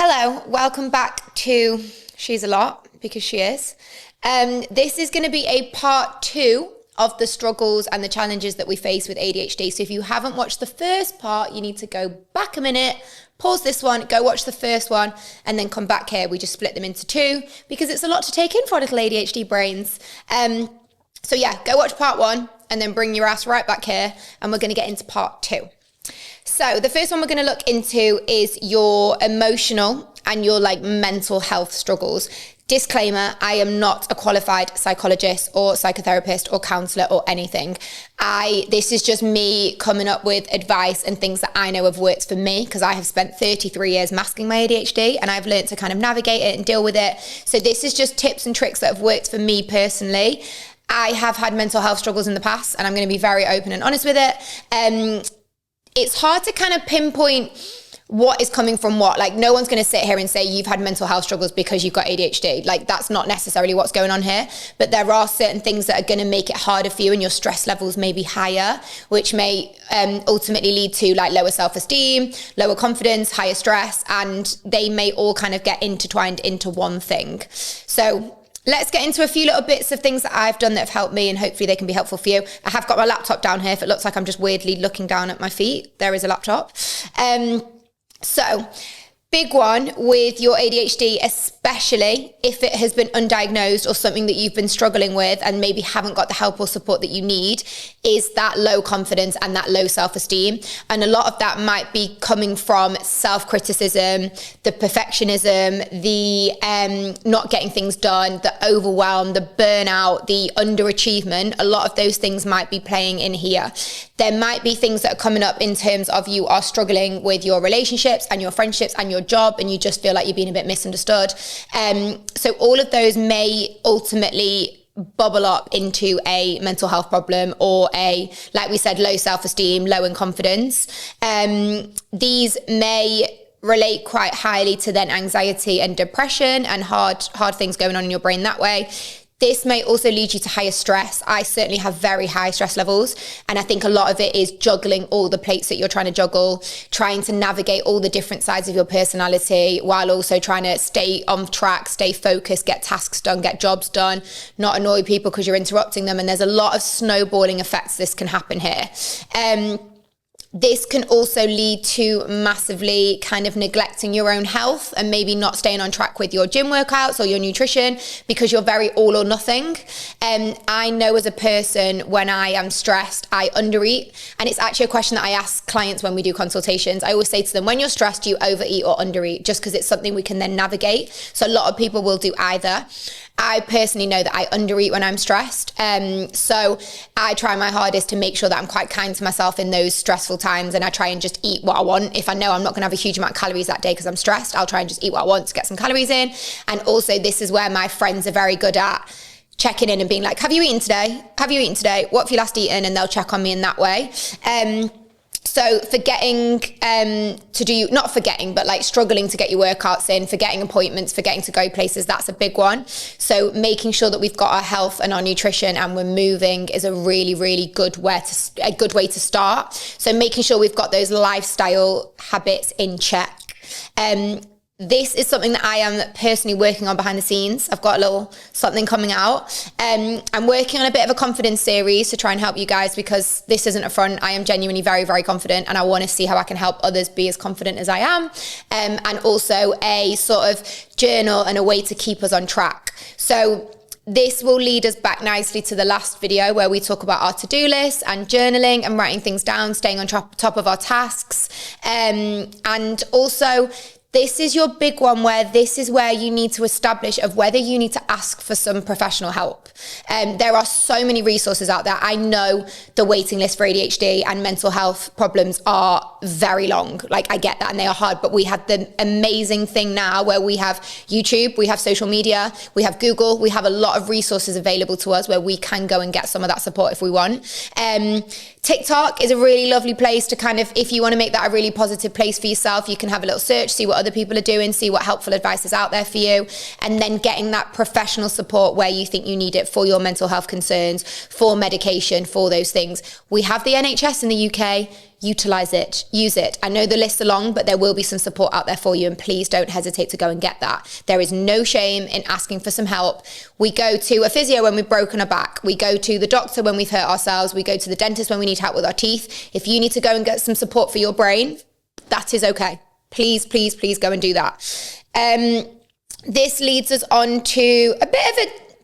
Hello, welcome back to She's a Lot, because she is. This is going to be a part 2 of the struggles and the challenges that we face with ADHD. So if you haven't watched the first part, you need to go back a minute, pause this one, go watch the first one, and then come back here. We just split them into 2 because it's a lot to take in for our little ADHD brains. So yeah, go watch part 1 and then bring your ass right back here, and we're going to get into part 2. So the first one we're going to look into is your emotional and your mental health struggles. Disclaimer, I am not a qualified psychologist or psychotherapist or counsellor or anything. This is just me coming up with advice and things that I know have worked for me, because I have spent 33 years masking my ADHD and I've learned to kind of navigate it and deal with it. So this is just tips and tricks that have worked for me personally. I have had mental health struggles in the past, and I'm going to be very open and honest with it. It's hard to kind of pinpoint what is coming from what. No one's going to sit here and say you've had mental health struggles because you've got ADHD. That's not necessarily what's going on here. But there are certain things that are going to make it harder for you, and your stress levels may be higher, which may ultimately lead to lower self-esteem, lower confidence, higher stress, and they may all kind of get intertwined into one thing. So let's get into a few little bits of things that I've done that have helped me, and hopefully they can be helpful for you. I have got my laptop down here. If it looks like I'm just weirdly looking down at my feet, there is a laptop. So big one with your ADHD, especially if it has been undiagnosed or something that you've been struggling with and maybe haven't got the help or support that you need, is that low confidence and that low self-esteem. And a lot of that might be coming from self-criticism, the perfectionism, the not getting things done, the overwhelm, the burnout, the underachievement. A lot of those things might be playing in here. There might be things that are coming up in terms of you are struggling with your relationships and your friendships and your job, and you just feel like you're being a bit misunderstood. So all of those may ultimately bubble up into a mental health problem, or like we said, low self-esteem, low in confidence. These may relate quite highly to then anxiety and depression and hard things going on in your brain that way. This may also lead you to higher stress. I certainly have very high stress levels, and I think a lot of it is juggling all the plates that you're trying to juggle, trying to navigate all the different sides of your personality while also trying to stay on track, stay focused, get tasks done, get jobs done, not annoy people because you're interrupting them. And there's a lot of snowballing effects this can happen here. This can also lead to massively kind of neglecting your own health and maybe not staying on track with your gym workouts or your nutrition because you're very all or nothing. I know as a person, when I am stressed, I undereat. And it's actually a question that I ask clients when we do consultations. I always say to them, when you're stressed, do you overeat or undereat? Just because it's something we can then navigate. So a lot of people will do either. I personally know that I undereat when I'm stressed. So I try my hardest to make sure that I'm quite kind to myself in those stressful times, and I try and just eat what I want. If I know I'm not going to have a huge amount of calories that day because I'm stressed, I'll try and just eat what I want to get some calories in. And also, this is where my friends are very good at checking in and being like, have you eaten today? Have you eaten today? What have you last eaten? And they'll check on me in that way. So forgetting struggling to get your workouts in, forgetting appointments, forgetting to go places, that's a big one. So making sure that we've got our health and our nutrition and we're moving is a really, really good way to start. So making sure we've got those lifestyle habits in check. This is something that I am personally working on behind the scenes. I've got a little something coming out. I'm working on a bit of a confidence series to try and help you guys, because this isn't a front. I am genuinely very, very confident, and I want to see how I can help others be as confident as I am. And also a sort of journal and a way to keep us on track. So this will lead us back nicely to the last video where we talk about our to-do list and journaling and writing things down, staying on top of our tasks. And also, this is your big one, where this is where you need to establish of whether you need to ask for some professional help. There are so many resources out there. I know the waiting list for ADHD and mental health problems are very long. I get that, and they are hard, but we have the amazing thing now where we have YouTube, we have social media, we have Google, we have a lot of resources available to us where we can go and get some of that support if we want. TikTok is a really lovely place to kind of, if you want to make that a really positive place for yourself, you can have a little search, see what other people are doing, see what helpful advice is out there for you, and then getting that professional support where you think you need it for your mental health concerns, for medication, for those things. We have the NHS in the UK. Utilize it, use it. I know the lists are long, but there will be some support out there for you, and please don't hesitate to go and get that. There is no shame in asking for some help. We go to a physio when we've broken our back. We go to the doctor when we've hurt ourselves. We go to the dentist when we need help with our teeth. If you need to go and get some support for your brain, that is okay. Please, please, please go and do that. This leads us on to a bit of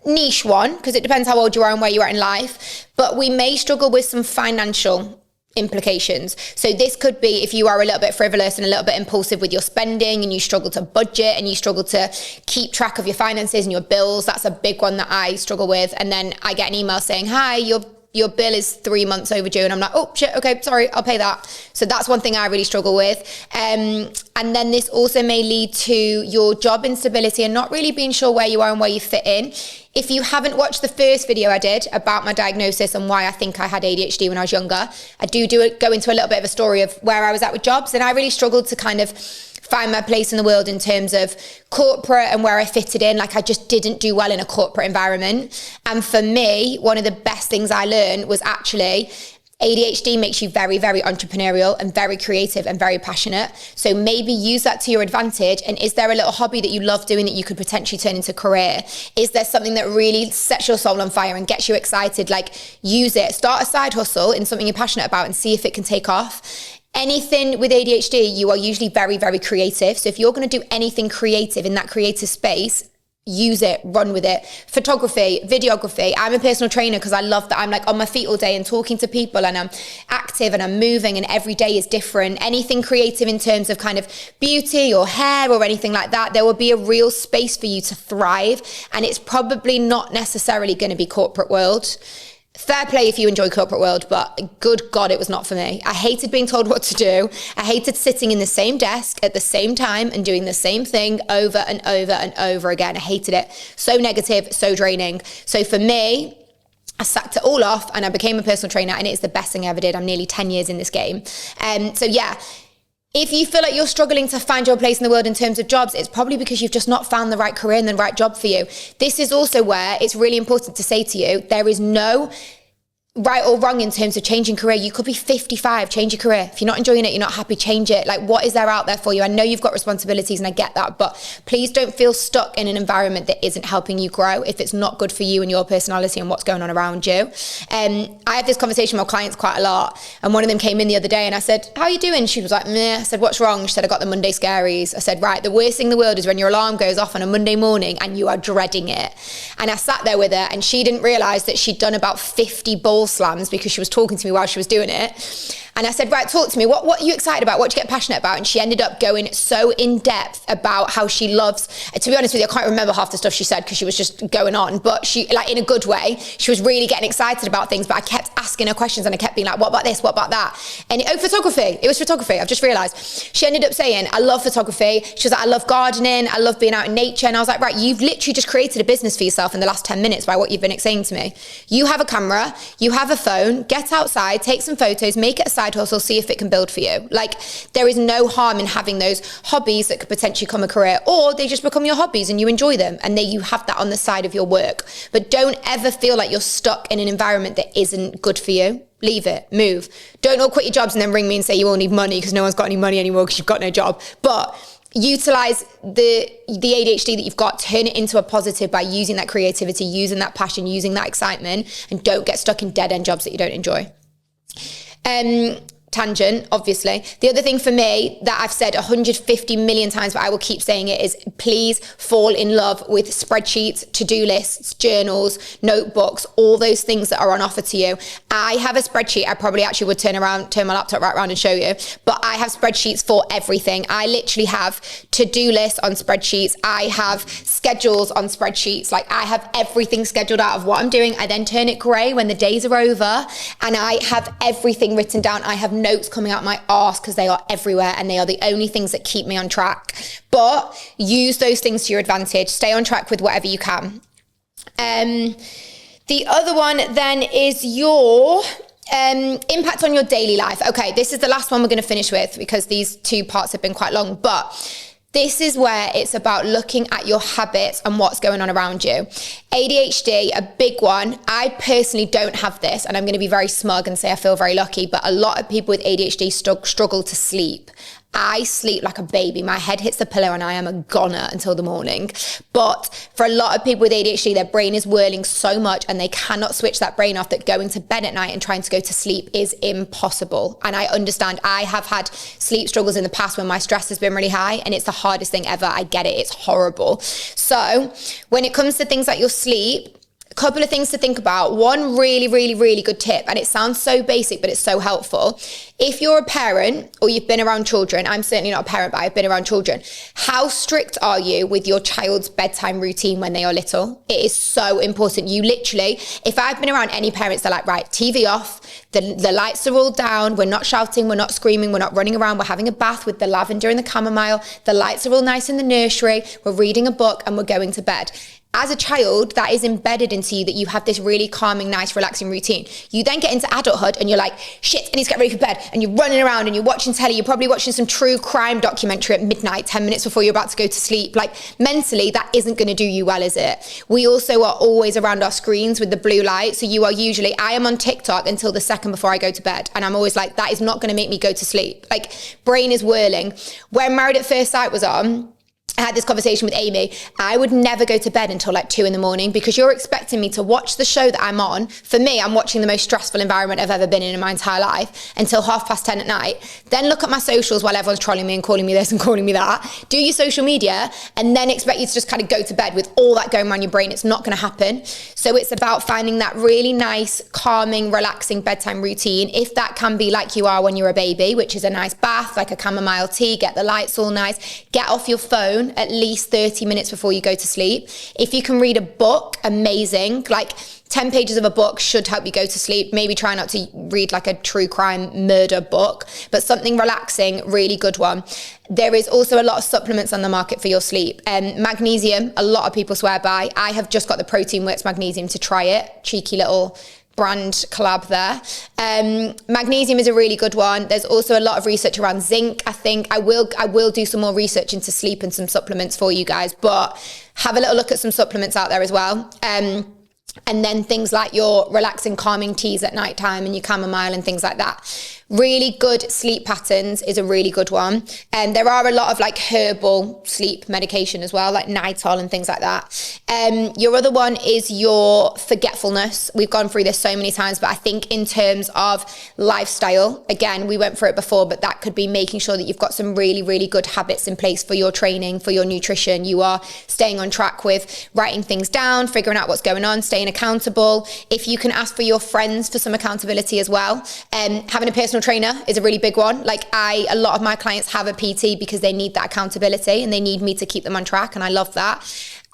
a niche one, because it depends how old you are and where you are in life, but we may struggle with some financial implications. So this could be if you are a little bit frivolous and a little bit impulsive with your spending, and you struggle to budget and you struggle to keep track of your finances and your bills. That's a big one that I struggle with. And then I get an email saying, hi, your bill is 3 months overdue. And I'm like, oh shit, okay, sorry, I'll pay that. So that's one thing I really struggle with. And then this also may lead to your job instability and not really being sure where you are and where you fit in. If you haven't watched the first video I did about my diagnosis and why I think I had ADHD when I was younger, I go into a little bit of a story of where I was at with jobs, and I really struggled to kind of find my place in the world in terms of corporate and where I fitted in. Like, I just didn't do well in a corporate environment. And for me, one of the best things I learned was actually ADHD makes you very, very entrepreneurial and very creative and very passionate. So maybe use that to your advantage. And is there a little hobby that you love doing that you could potentially turn into a career? Is there something that really sets your soul on fire and gets you excited? Like, use it. Start a side hustle in something you're passionate about and see if it can take off. Anything with ADHD, you are usually very, very creative. So if you're going to do anything creative in that creative space, use it, run with it. Photography, videography. I'm a personal trainer because I love that I'm like on my feet all day and talking to people, and I'm active and I'm moving, and every day is different. Anything creative in terms of kind of beauty or hair or anything like that, there will be a real space for you to thrive. And it's probably not necessarily going to be corporate world. Fair play if you enjoy corporate world, but good God, it was not for me. I hated being told what to do. I hated sitting in the same desk at the same time and doing the same thing over and over and over again. I hated it. So negative, so draining. So for me, I sacked it all off and I became a personal trainer, and it's the best thing I ever did. I'm nearly 10 years in this game. So yeah, if you feel like you're struggling to find your place in the world in terms of jobs, it's probably because you've just not found the right career and the right job for you. This is also where it's really important to say to you, there is no right or wrong in terms of changing career. You could be 55, change your career. If you're not enjoying it, you're not happy, change it. Like, what is there out there for you? I know you've got responsibilities and I get that, but please don't feel stuck in an environment that isn't helping you grow if it's not good for you and your personality and what's going on around you. I have this conversation with my clients quite a lot, and one of them came in the other day and I said, how are you doing? She was like, meh. I said, what's wrong? She said, I got the Monday scaries. I said, right, the worst thing in the world is when your alarm goes off on a Monday morning and you are dreading it. And I sat there with her, and she didn't realize that she'd done about 50 ball slams because she was talking to me while she was doing it. And I said, right, talk to me. What are you excited about? What do you get passionate about? And she ended up going so in depth about how she loves, to be honest with you, I can't remember half the stuff she said because she was just going on, but she, like, in a good way, she was really getting excited about things, but I kept asking her questions and I kept being like, what about this? What about that? And photography. It was photography. I've just realized. She ended up saying, I love photography. She was like, I love gardening. I love being out in nature. And I was like, right, you've literally just created a business for yourself in the last 10 minutes by what you've been saying to me. You have a camera, you have a phone, get outside, take some photos, make it a side hustle, see if it can build for you. Like, there is no harm in having those hobbies that could potentially become a career, or they just become your hobbies and you enjoy them, and then you have that on the side of your work. But don't ever feel like you're stuck in an environment that isn't good for you. Leave it, move. Don't all quit your jobs and then ring me and say you all need money because no one's got any money anymore because you've got no job. But utilize the ADHD that you've got, turn it into a positive by using that creativity, using that passion, using that excitement, and don't get stuck in dead end jobs that you don't enjoy. Tangent, obviously. The other thing for me that I've said 150 million times, but I will keep saying it, is please fall in love with spreadsheets, to-do lists, journals, notebooks, all those things that are on offer to you. I have a spreadsheet. I probably actually would turn my laptop right around and show you, but I have spreadsheets for everything. I literally have to-do lists on spreadsheets. I have schedules on spreadsheets. Like, I have everything scheduled out of what I'm doing. I then turn it grey when the days are over, and I have everything written down. I have notes coming out my arse because they are everywhere, and they are the only things that keep me on track. But use those things to your advantage. Stay on track with whatever you can. The other one then is your impact on your daily life. Okay, this is the last one we're going to finish with because these two parts have been quite long, but This is where it's about looking at your habits and what's going on around you. ADHD, a big one. I personally don't have this, and I'm going to be very smug and say I feel very lucky, but a lot of people with ADHD struggle to sleep. I sleep like a baby. My head hits the pillow and I am a goner until the morning. But for a lot of people with ADHD, their brain is whirling so much and they cannot switch that brain off that going to bed at night and trying to go to sleep is impossible. And I understand. I have had sleep struggles in the past when my stress has been really high, and it's the hardest thing ever. I get it. It's horrible. So when it comes to things like your sleep, a couple of things to think about. One really, really, really good tip, and it sounds so basic, but it's so helpful. If you're a parent or you've been around children, I'm certainly not a parent, but I've been around children. How strict are you with your child's bedtime routine when they are little? It is so important. You literally, if I've been around any parents, they're like, right, TV off, the lights are all down, we're not shouting, we're not screaming, we're not running around, we're having a bath with the lavender and the chamomile, the lights are all nice in the nursery, we're reading a book and we're going to bed. As a child, that is embedded into you that you have this really calming, nice, relaxing routine. You then get into adulthood and you're like, shit, I need to get ready for bed. And you're running around and you're watching telly. You're probably watching some true crime documentary at midnight, 10 minutes before you're about to go to sleep. Like mentally, that isn't going to do you well, is it? We also are always around our screens with the blue light. So you are usually, I am on TikTok until the second before I go to bed. And I'm always like, that is not going to make me go to sleep. Like brain is whirling. When Married at First Sight was on, I had this conversation with Amy. I would never go to bed until like 2 a.m. because you're expecting me to watch the show that I'm on. For me, I'm watching the most stressful environment I've ever been in my entire life until 10:30 at night. Then look at my socials while everyone's trolling me and calling me this and calling me that. Do your social media and then expect you to just kind of go to bed with all that going on in your brain. It's not going to happen. So it's about finding that really nice, calming, relaxing bedtime routine. If that can be like you are when you're a baby, which is a nice bath, like a chamomile tea, get the lights all nice, get off your phone at least 30 minutes before you go to sleep. If you can read a book, amazing. Like 10 pages of a book should help you go to sleep. Maybe try not to read like a true crime murder book, but something relaxing, really good one. There is also a lot of supplements on the market for your sleep. Magnesium, a lot of people swear by. I have just got the Protein Works Magnesium to try it. Cheeky little brand collab there. Magnesium is a really good one. There's also a lot of research around zinc. I think I will do some more research into sleep and some supplements for you guys, but have a little look at some supplements out there as well. And then things like your relaxing, calming teas at nighttime and your chamomile and things like that. Really good sleep patterns is a really good one. And there are a lot of like herbal sleep medication as well, like Nitol and things like that. Your other one is your forgetfulness. We've gone through this so many times, but I think in terms of lifestyle, again, we went through it before, but that could be making sure that you've got some really, really good habits in place for your training, for your nutrition. You are staying on track with writing things down, figuring out what's going on, staying accountable. If you can ask for your friends for some accountability as well. Having a personal trainer is a really big one. Like a lot of my clients have a PT because they need that accountability and they need me to keep them on track, and I love that.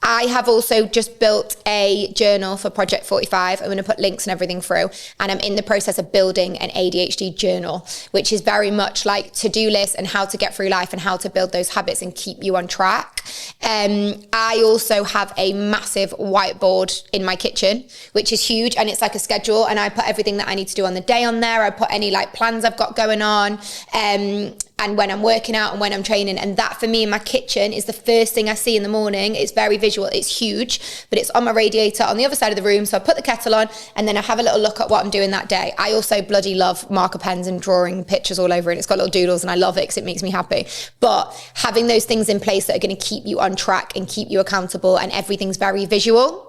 I have also just built a journal for Project 45. I'm going to put links and everything through, and I'm in the process of building an ADHD journal, which is very much like to-do lists and how to get through life and how to build those habits and keep you on track. I also have a massive whiteboard in my kitchen, which is huge, and it's like a schedule, and I put everything that I need to do on the day on there. I put any like plans I've got going on, and when I'm working out and when I'm training. And that for me in my kitchen is the first thing I see in the morning. It's very visual, it's huge, but it's on my radiator on the other side of the room. So I put the kettle on and then I have a little look at what I'm doing that day. I also bloody love marker pens and drawing pictures all over it. It's got little doodles and I love it because it makes me happy. But having those things in place that are going to keep you on track and keep you accountable, and everything's very visual.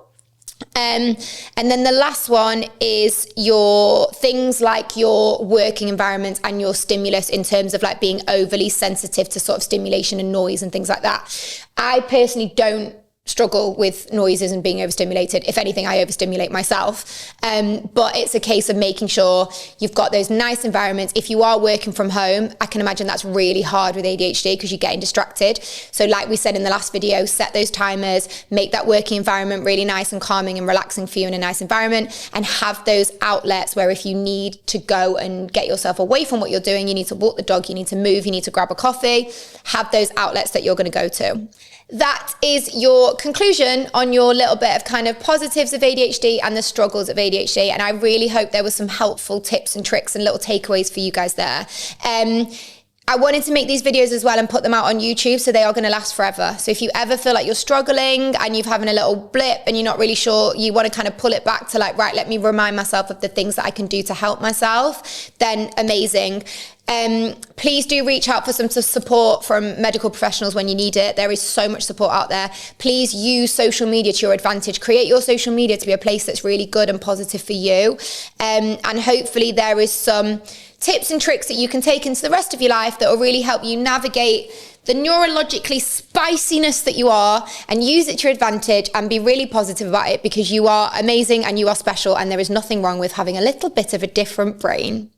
And then the last one is your things like your working environment and your stimulus in terms of like being overly sensitive to sort of stimulation and noise and things like that. I personally don't struggle with noises and being overstimulated. If anything, I overstimulate myself. But it's a case of making sure you've got those nice environments. If you are working from home, I can imagine that's really hard with ADHD because you're getting distracted. So like we said in the last video, set those timers, make that working environment really nice and calming and relaxing for you in a nice environment, and have those outlets where if you need to go and get yourself away from what you're doing, you need to walk the dog, you need to move, you need to grab a coffee, have those outlets that you're going to go to. That is your conclusion on your little bit of kind of positives of ADHD and the struggles of ADHD. And I really hope there was some helpful tips and tricks and little takeaways for you guys there. I wanted to make these videos as well and put them out on YouTube, so they are going to last forever. So if you ever feel like you're struggling and you're having a little blip and you're not really sure, you want to kind of pull it back to like, right, let me remind myself of the things that I can do to help myself, then amazing. Please do reach out for some support from medical professionals when you need it. There is so much support out there. Please use social media to your advantage. Create your social media to be a place that's really good and positive for you. And hopefully there is some tips and tricks that you can take into the rest of your life that will really help you navigate the neurologically spiciness that you are, and use it to your advantage and be really positive about it, because you are amazing and you are special, and there is nothing wrong with having a little bit of a different brain.